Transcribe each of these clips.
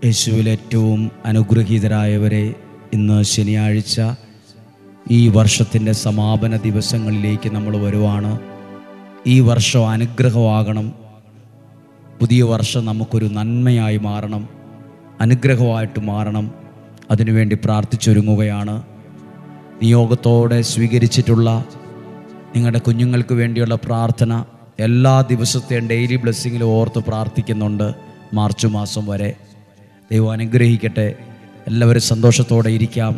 യേശുവിൽ ഏറ്റവും അനുഗ്രഹീതരായവരെ, ഇന്ന് ശനിയാഴ്ച ഈ വർഷത്തിൻ്റെ സമാപന ദിവസങ്ങളിലേക്ക് നമ്മൾ വരുവാണ്. ഈ വർഷം അനുഗ്രഹമാകണം. പുതിയ വർഷം നമുക്കൊരു നന്മയായി മാറണം, അനുഗ്രഹമായിട്ട് മാറണം. അതിനുവേണ്ടി പ്രാർത്ഥിച്ചൊരുങ്ങുകയാണ്. നിയോഗത്തോടെ സ്വീകരിച്ചിട്ടുള്ള നിങ്ങളുടെ കുഞ്ഞുങ്ങൾക്ക് വേണ്ടിയുള്ള പ്രാർത്ഥന എല്ലാ ദിവസത്തെയും ഡെയിലി ബ്ലെസ്സിങ്ങിൽ ഓർത്ത് പ്രാർത്ഥിക്കുന്നുണ്ട്. മാർച്ച് മാസം വരെ ദൈവം അനുഗ്രഹിക്കട്ടെ. എല്ലാവരും സന്തോഷത്തോടെ ഇരിക്കാം.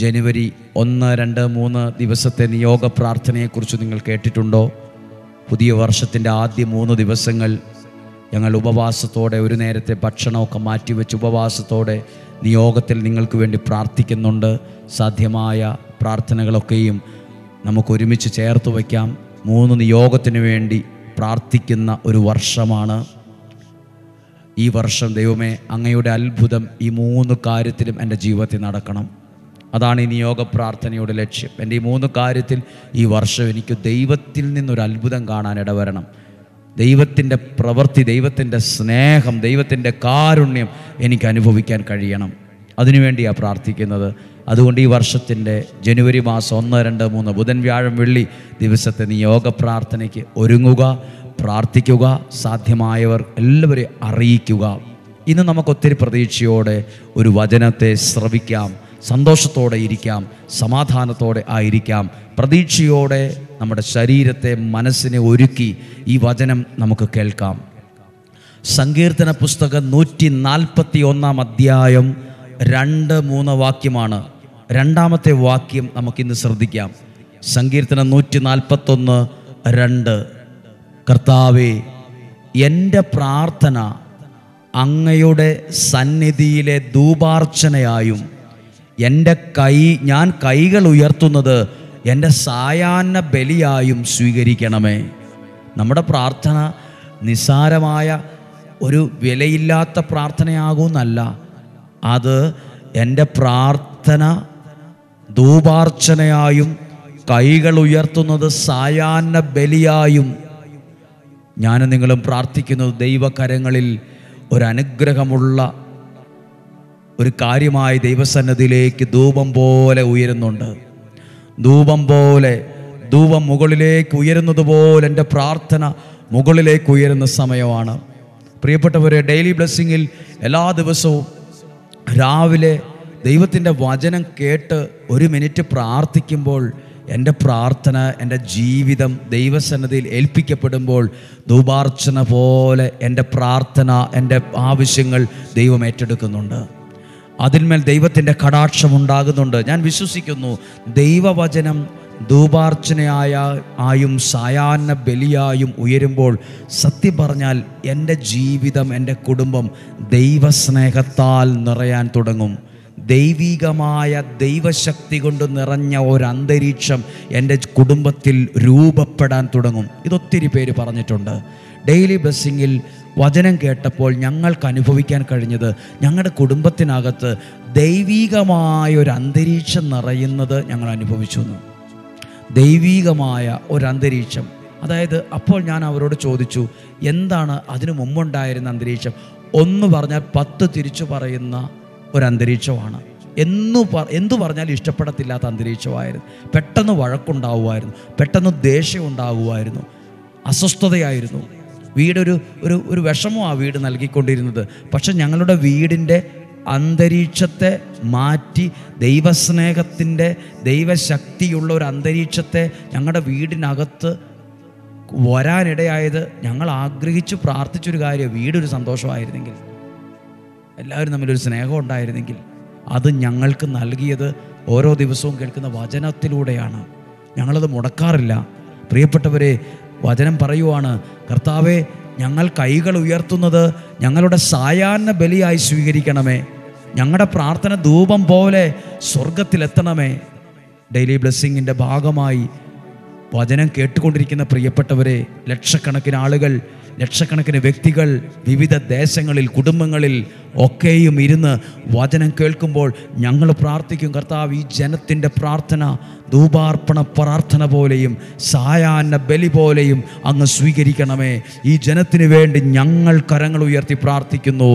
ജനുവരി 1, 2, 3 ദിവസത്തെ നിയോഗ പ്രാർത്ഥനയെക്കുറിച്ച് നിങ്ങൾ കേട്ടിട്ടുണ്ടോ? പുതിയ വർഷത്തിൻ്റെ ആദ്യ 3 ദിവസങ്ങൾ ഞങ്ങൾ ഉപവാസത്തോടെ, ഒരു നേരത്തെ ഭക്ഷണമൊക്കെ മാറ്റിവെച്ച് ഉപവാസത്തോടെ നിയോഗത്തിൽ നിങ്ങൾക്ക് വേണ്ടി പ്രാർത്ഥിക്കുന്നുണ്ട്. സാധ്യമായ പ്രാർത്ഥനകളൊക്കെയും നമുക്ക് ഒരുമിച്ച് ചേർത്ത് വയ്ക്കാം. 3 നിയോഗത്തിന് വേണ്ടി പ്രാർത്ഥിക്കുന്ന ഒരു വർഷമാണ് ഈ വർഷം. ദൈവമേ, അങ്ങയുടെ അത്ഭുതം ഈ 3 കാര്യത്തിലും എൻ്റെ ജീവിതത്തിൽ നടക്കണം. അതാണ് ഈ നിയോഗ പ്രാർത്ഥനയുടെ ലക്ഷ്യം. എൻ്റെ ഈ 3 കാര്യത്തിൽ ഈ വർഷം എനിക്ക് ദൈവത്തിൽ നിന്നൊരു അത്ഭുതം കാണാൻ ഇടവരണം. ദൈവത്തിൻ്റെ പ്രവൃത്തി, ദൈവത്തിൻ്റെ സ്നേഹം, ദൈവത്തിൻ്റെ കാരുണ്യം എനിക്ക് അനുഭവിക്കാൻ കഴിയണം. അതിനുവേണ്ടിയാണ് പ്രാർത്ഥിക്കുന്നത്. അതുകൊണ്ട് ഈ വർഷത്തിൻ്റെ ജനുവരി മാസം 1, 2, 3 ബുധൻ, വ്യാഴം, വെള്ളി ദിവസത്തെ നിയോഗ പ്രാർത്ഥനയ്ക്ക് ഒരുങ്ങുക, പ്രാർത്ഥിക്കുക. സാധ്യമായവർ എല്ലാവരെയും അറിയിക്കുക. ഇന്ന് നമുക്കൊത്തിരി പ്രതീക്ഷയോടെ ഒരു വചനത്തെ ശ്രവിക്കാം. സന്തോഷത്തോടെ ഇരിക്കാം, സമാധാനത്തോടെ ആയിരിക്കാം. പ്രതീക്ഷയോടെ നമ്മുടെ ശരീരത്തെ, മനസ്സിനെ ഒരുക്കി ഈ വചനം നമുക്ക് കേൾക്കാം. സങ്കീർത്തന പുസ്തകം 141 അധ്യായം 2, 3 വാക്യമാണ്. 2ാമത്തെ വാക്യം നമുക്കിന്ന് ശ്രദ്ധിക്കാം. സങ്കീർത്തനം 141, 2. കർത്താവേ, എൻ്റെ പ്രാർത്ഥന അങ്ങയുടെ സന്നിധിയിലെ ധൂപാർച്ചനയായും ഞാൻ കൈകൾ ഉയർത്തുന്നത് എൻ്റെ സായാഹ്ന ബലിയായും സ്വീകരിക്കണമേ. നമ്മുടെ പ്രാർത്ഥന നിസ്സാരമായ ഒരു വിലയില്ലാത്ത പ്രാർത്ഥനയാകുമെന്നല്ല. അത് എൻ്റെ പ്രാർത്ഥന ധൂപാർച്ചനയായും കൈകൾ ഉയർത്തുന്നത് സായാഹ്ന ബലിയായും. ഞാനും നിങ്ങളും പ്രാർത്ഥിക്കുന്നത് ദൈവകരങ്ങളിൽ ഒരനുഗ്രഹമുള്ള ഒരു കാര്യമായി ദൈവസന്നിധിയിലേക്ക് ധൂപം പോലെ ഉയരുന്നുണ്ട്. ധൂപം മുകളിലേക്ക് ഉയരുന്നത് പോലെ എൻ്റെ പ്രാർത്ഥന മുകളിലേക്ക് ഉയരുന്ന സമയമാണ്. പ്രിയപ്പെട്ടവരെ, ഡെയിലി ബ്ലെസ്സിങ്ങിൽ എല്ലാ ദിവസവും രാവിലെ ദൈവത്തിൻ്റെ വചനം കേട്ട് 1 മിനിറ്റ് പ്രാർത്ഥിക്കുമ്പോൾ എൻ്റെ പ്രാർത്ഥന, എൻ്റെ ജീവിതം ദൈവസന്നിധിയിൽ ഏൽപ്പിക്കപ്പെടുമ്പോൾ ധൂപാർച്ചന പോലെ എൻ്റെ പ്രാർത്ഥന, എൻ്റെ ആവശ്യങ്ങൾ ദൈവം ഏറ്റെടുക്കുന്നുണ്ട്. അതിന്മേൽ ദൈവത്തിൻ്റെ കടാക്ഷമുണ്ടാകുന്നുണ്ട്. ഞാൻ വിശ്വസിക്കുന്നു, ദൈവവചനം ധൂപാർച്ചനയായും സായാഹ്ന ബലിയായും ഉയരുമ്പോൾ സത്യം പറഞ്ഞാൽ എൻ്റെ ജീവിതം, എൻ്റെ കുടുംബം ദൈവസ്നേഹത്താൽ നിറയാൻ തുടങ്ങും. ദൈവികമായ ദൈവശക്തി കൊണ്ട് നിറഞ്ഞ ഒരന്തരീക്ഷം എൻ്റെ കുടുംബത്തിൽ രൂപപ്പെടാൻ തുടങ്ങും. ഇതൊത്തിരി പേര് പറഞ്ഞിട്ടുണ്ട്. ഡെയിലി ബ്ലെസ്സിങ്ങിൽ വചനം കേട്ടപ്പോൾ ഞങ്ങൾക്ക് അനുഭവിക്കാൻ കഴിഞ്ഞത്, ഞങ്ങളുടെ കുടുംബത്തിനകത്ത് ദൈവികമായ ഒരു അന്തരീക്ഷം നിറയുന്നത് ഞങ്ങൾ അനുഭവിച്ചു. ദൈവികമായ ഒരന്തരീക്ഷം. അതായത് അപ്പോൾ ഞാൻ അവരോട് ചോദിച്ചു, എന്താണ് അതിനു മുമ്പുണ്ടായിരുന്ന അന്തരീക്ഷം? 1 പറഞ്ഞാൽ 10 തിരിച്ചു പറയുന്ന ഒരന്തരീക്ഷമാണ്. എന്തു പറഞ്ഞാലും ഇഷ്ടപ്പെടത്തില്ലാത്ത അന്തരീക്ഷമായിരുന്നു. പെട്ടെന്ന് വഴക്കുണ്ടാവുമായിരുന്നു, പെട്ടെന്ന് ദേഷ്യം ഉണ്ടാകുമായിരുന്നു, അസ്വസ്ഥതയായിരുന്നു. ഒരു വിഷമമാണ് വീട് നൽകിക്കൊണ്ടിരുന്നത്. പക്ഷെ ഞങ്ങളുടെ വീടിൻ്റെ അന്തരീക്ഷത്തെ മാറ്റി ദൈവസ്നേഹത്തിൻ്റെ, ദൈവശക്തിയുള്ള ഒരു അന്തരീക്ഷത്തെ ഞങ്ങളുടെ വീടിനകത്ത് വരാനിടയായത് ഞങ്ങൾ ആഗ്രഹിച്ചു പ്രാർത്ഥിച്ചൊരു കാര്യം. വീടൊരു സന്തോഷമായിരുന്നെങ്കിൽ, എല്ലാവരും തമ്മിലൊരു സ്നേഹം ഉണ്ടായിരുന്നെങ്കിൽ, അത് ഞങ്ങൾക്ക് നൽകിയത് ഓരോ ദിവസവും കേൾക്കുന്ന വചനത്തിലൂടെയാണ്. ഞങ്ങളത് മുടക്കാറില്ല. പ്രിയപ്പെട്ടവരെ, വചനം പറയുവാണ്, കർത്താവേ, ഞങ്ങൾ കൈകൾ ഉയർത്തുന്നത് ഞങ്ങളുടെ സായാഹ്ന ബലിയായി സ്വീകരിക്കണമേ. ഞങ്ങളുടെ പ്രാർത്ഥന ധൂപം പോലെ സ്വർഗത്തിലെത്തണമേ. ഡെയിലി ബ്ലെസ്സിങ്ങിൻ്റെ ഭാഗമായി വചനം കേട്ടുകൊണ്ടിരിക്കുന്ന പ്രിയപ്പെട്ടവരെ, ലക്ഷക്കണക്കിന് ആളുകൾ, ലക്ഷക്കണക്കിന് വ്യക്തികൾ വിവിധ ദേശങ്ങളിൽ, കുടുംബങ്ങളിൽ ഒക്കെയും ഇരുന്ന് വചനം കേൾക്കുമ്പോൾ ഞങ്ങൾ പ്രാർത്ഥിക്കും, കർത്താവ്, ഈ ജനത്തിൻ്റെ പ്രാർത്ഥന ധൂപാർപ്പണ പ്രാർത്ഥന പോലെയും സായാഹ്ന ബലി പോലെയും അങ്ങ് സ്വീകരിക്കണമേ. ഈ ജനത്തിന് വേണ്ടി ഞങ്ങൾ കരങ്ങൾ ഉയർത്തി പ്രാർത്ഥിക്കുന്നു.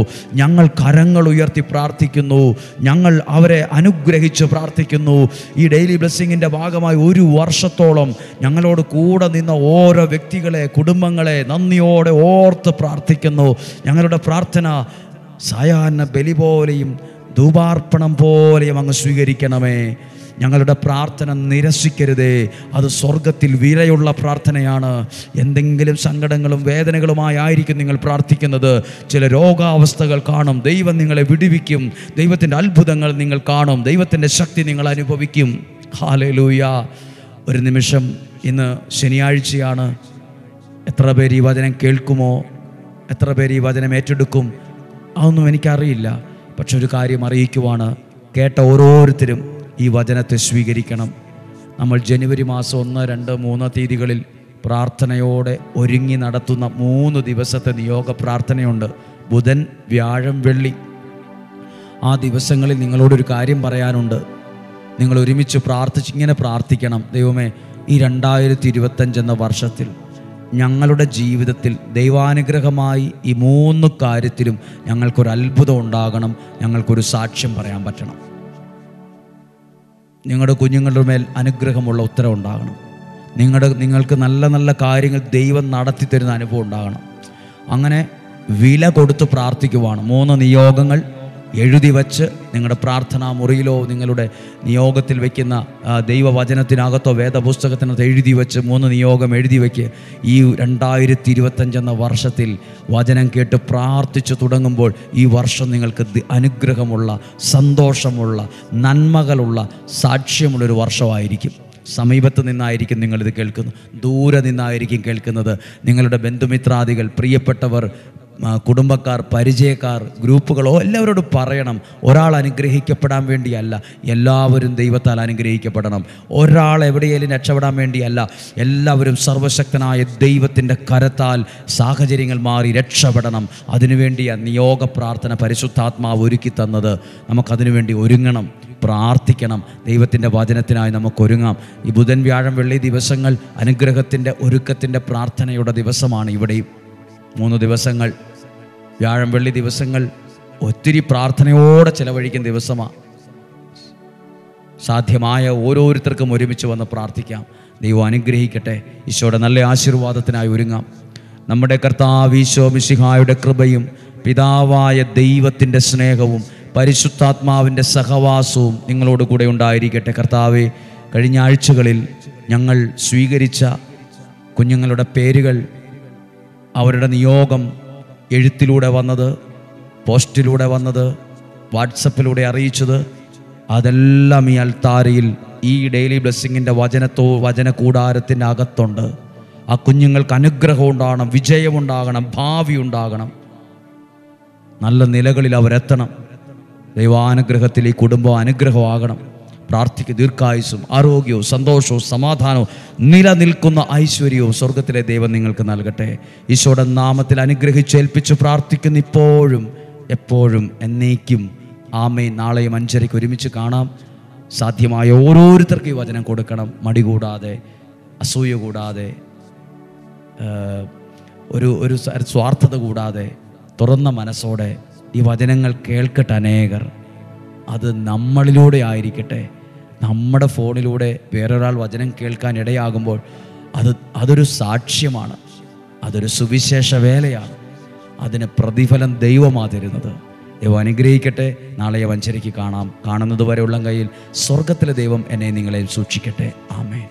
ഞങ്ങൾ അവരെ അനുഗ്രഹിച്ച് പ്രാർത്ഥിക്കുന്നു. ഈ ഡെയിലി ബ്ലെസ്സിങ്ങിൻ്റെ ഭാഗമായി 1 വർഷത്തോളം ഞങ്ങളോട് കൂടെ നിന്ന ഓരോ വ്യക്തികളെ, കുടുംബങ്ങളെ നന്ദിയോടെ ഓർത്ത് പ്രാർത്ഥിക്കുന്നു. ഞങ്ങളുടെ പ്രാർത്ഥന സായാഹ്ന ബലി പോലെയും ധൂപാർപ്പണം പോലെയും അങ്ങ് സ്വീകരിക്കണമേ. ഞങ്ങളുടെ പ്രാർത്ഥന നിരസിക്കരുതേ. അത് സ്വർഗത്തിൽ വിലയുള്ള പ്രാർത്ഥനയാണ്. എന്തെങ്കിലും സങ്കടങ്ങളും വേദനകളുമായിരിക്കും നിങ്ങൾ പ്രാർത്ഥിക്കുന്നത്. ചില രോഗാവസ്ഥകൾ കാണും, ദൈവം നിങ്ങളെ വിടുവിക്കും. ദൈവത്തിൻ്റെ അത്ഭുതങ്ങൾ നിങ്ങൾ കാണും, ദൈവത്തിൻ്റെ ശക്തി നിങ്ങൾ അനുഭവിക്കും. ഹല്ലേലൂയ. ഒരു നിമിഷം, ഇന്ന് ശനിയാഴ്ചയാണ്. എത്ര പേര് ഈ വചനം കേൾക്കുമോ? എത്ര പേര് ഈ വചനം ഏറ്റെടുക്കും? അതൊന്നും എനിക്കറിയില്ല. പക്ഷെ ഒരു കാര്യം അറിയിക്കുവാണ്, കേട്ട ഓരോരുത്തരും ഈ വചനത്തെ സ്വീകരിക്കണം. നമ്മൾ ജനുവരി മാസം 1, 2, 3 തീയതികളിൽ പ്രാർത്ഥനയോടെ ഒരുങ്ങി നടത്തുന്ന 3 ദിവസത്തെ നിയോഗ പ്രാർത്ഥനയുണ്ട്. ബുധൻ, വ്യാഴം, വെള്ളി. ആ ദിവസങ്ങളിൽ നിങ്ങളോടൊരു കാര്യം പറയാനുണ്ട്. നിങ്ങൾ ഒരുമിച്ച് ഇങ്ങനെ പ്രാർത്ഥിക്കണം. ദൈവമേ, ഈ 2025 എന്ന വർഷത്തിൽ ഞങ്ങളുടെ ജീവിതത്തിൽ ദൈവാനുഗ്രഹമായി ഈ 3 കാര്യത്തിലും ഞങ്ങൾക്കൊരു അത്ഭുതം ഉണ്ടാകണം. ഞങ്ങൾക്കൊരു സാക്ഷ്യം പറയാൻ പറ്റണം. നിങ്ങളുടെ കുഞ്ഞുങ്ങളുടെ മേൽ അനുഗ്രഹമുള്ള ഉത്തരം ഉണ്ടാകണം. നിങ്ങൾക്ക് നല്ല നല്ല കാര്യങ്ങൾ ദൈവം നടത്തി തരുന്ന അനുഭവം ഉണ്ടാകണം. അങ്ങനെ വില കൊടുത്ത് പ്രാർത്ഥിക്കുവാണ്. 3 നിയോഗങ്ങൾ എഴുതി വച്ച് നിങ്ങളുടെ പ്രാർത്ഥനാ മുറിയിലോ നിങ്ങളുടെ നിയോഗത്തിൽ വയ്ക്കുന്ന ദൈവവചനത്തിനകത്തോ വേദപുസ്തകത്തിനകത്ത് എഴുതി വെച്ച് 3 നിയോഗം എഴുതി വയ്ക്കുക. ഈ 2025 എന്ന വർഷത്തിൽ വചനം കേട്ട് പ്രാർത്ഥിച്ചു തുടങ്ങുമ്പോൾ ഈ വർഷം നിങ്ങൾക്ക് അനുഗ്രഹമുള്ള, സന്തോഷമുള്ള, നന്മകളുള്ള, സാക്ഷ്യമുള്ളൊരു വർഷമായിരിക്കും. സമീപത്ത് നിന്നായിരിക്കും നിങ്ങളിത് കേൾക്കുന്നത്, ദൂരെ നിന്നായിരിക്കും കേൾക്കുന്നത്. നിങ്ങളുടെ ബന്ധുമിത്രാദികൾ, പ്രിയപ്പെട്ടവർ, കുടുംബക്കാർ, പരിചയക്കാർ, ഗ്രൂപ്പുകളോ എല്ലാവരോടും പറയണം. ഒരാൾ അനുഗ്രഹിക്കപ്പെടാൻ വേണ്ടിയല്ല, എല്ലാവരും ദൈവത്താൽ അനുഗ്രഹിക്കപ്പെടണം. ഒരാൾ എവിടെയെങ്കിലും രക്ഷപ്പെടാൻ വേണ്ടിയല്ല, എല്ലാവരും സർവശക്തനായ ദൈവത്തിൻ്റെ കരത്താൽ സാഹചര്യങ്ങൾ മാറി രക്ഷപ്പെടണം. അതിനുവേണ്ടിയാണ് നിയോഗ പ്രാർത്ഥന പരിശുദ്ധാത്മാവ് ഒരുക്കി തന്നത്. നമുക്കതിനു വേണ്ടി ഒരുങ്ങണം, പ്രാർത്ഥിക്കണം. ദൈവത്തിൻ്റെ വചനത്തിനായി നമുക്ക് ഒരുങ്ങാം. ഈ ബുധൻ, വ്യാഴം, വെള്ളി ദിവസങ്ങൾ അനുഗ്രഹത്തിൻ്റെ, ഒരുക്കത്തിൻ്റെ പ്രാർത്ഥനയുടെ ദിവസമാണ്. ഇവിടെയും 3 ദിവസങ്ങൾ, വ്യാഴം, വെള്ളി ദിവസങ്ങൾ ഒത്തിരി പ്രാർത്ഥനയോടെ ചെലവഴിക്കുന്ന ദിവസമാണ്. സാധ്യമായ ഓരോരുത്തർക്കും ഒരുമിച്ച് വന്ന് പ്രാർത്ഥിക്കാം. ദൈവം അനുഗ്രഹിക്കട്ടെ. ഈശോയുടെ നല്ല ആശീർവാദത്തിനായി ഒരുങ്ങാം. നമ്മുടെ കർത്താവ് ഈശോ മിശിഹായുടെ കൃപയും പിതാവായ ദൈവത്തിൻ്റെ സ്നേഹവും പരിശുദ്ധാത്മാവിൻ്റെ സഹവാസവും നിങ്ങളോട് കൂടെ ഉണ്ടായിരിക്കട്ടെ. കർത്താവെ, കഴിഞ്ഞ ആഴ്ചകളിൽ ഞങ്ങൾ സ്വീകരിച്ച കുഞ്ഞുങ്ങളുടെ പേരുകൾ, അവരുടെ നിയോഗം എഴുത്തിലൂടെ വന്നത്, പോസ്റ്റിലൂടെ വന്നത്, വാട്സപ്പിലൂടെ അറിയിച്ചത്, അതെല്ലാം ഈ അൽത്താരയിൽ ഈ ഡെയിലി ബ്ലെസ്സിങ്ങിൻ്റെ വചന കൂടാരത്തിൻ്റെ അകത്തുണ്ട്. ആ കുഞ്ഞുങ്ങൾക്ക് അനുഗ്രഹം ഉണ്ടാകണം, വിജയമുണ്ടാകണം, ഭാവി ഉണ്ടാകണം, നല്ല നിലകളിൽ അവരെത്തണം. ദൈവാനുഗ്രഹത്തിൽ ഈ കുടുംബം അനുഗ്രഹമാകണം. പ്രാർത്ഥിക്കുക. ദീർഘായുസ്സും ആരോഗ്യവും സന്തോഷവും സമാധാനവും നിലനിൽക്കുന്ന ഐശ്വര്യവും സ്വർഗത്തിലെ ദൈവം നിങ്ങൾക്ക് നൽകട്ടെ. ഈശോയുടെ നാമത്തിൽ അനുഗ്രഹിച്ചേൽപ്പിച്ച് പ്രാർത്ഥിക്കുന്ന ഇപ്പോഴും എപ്പോഴും എന്നേക്കും. ആമേൻ. നാളെയും 5:30 ഒരുമിച്ച് കാണാം. സാധ്യമായ ഓരോരുത്തർക്കും ഈ വചനം കൊടുക്കണം. മടി കൂടാതെ, അസൂയ കൂടാതെ, ഒരു സ്വാർത്ഥത കൂടാതെ, തുറന്ന മനസ്സോടെ ഈ വചനങ്ങൾ കേൾക്കട്ടെ അനേകർ. അത് നമ്മളിലൂടെ ആയിരിക്കട്ടെ. നമ്മുടെ ഫോണിലൂടെ വേറൊരാൾ വചനം കേൾക്കാൻ ഇടയാകുമ്പോൾ അതൊരു സാക്ഷ്യമാണ്, അതൊരു സുവിശേഷ വേലയാണ്. അതിന് പ്രതിഫലം ദൈവമാണ് തരുന്നത്. ദൈവം അനുഗ്രഹിക്കട്ടെ. നാളെ 5:30 കാണാം. കാണുന്നത് വരെ ഉള്ളം കയ്യിൽ സ്വർഗത്തിലെ ദൈവം എന്നെ നിങ്ങളെ സൂക്ഷിക്കട്ടെ. ആമേൻ.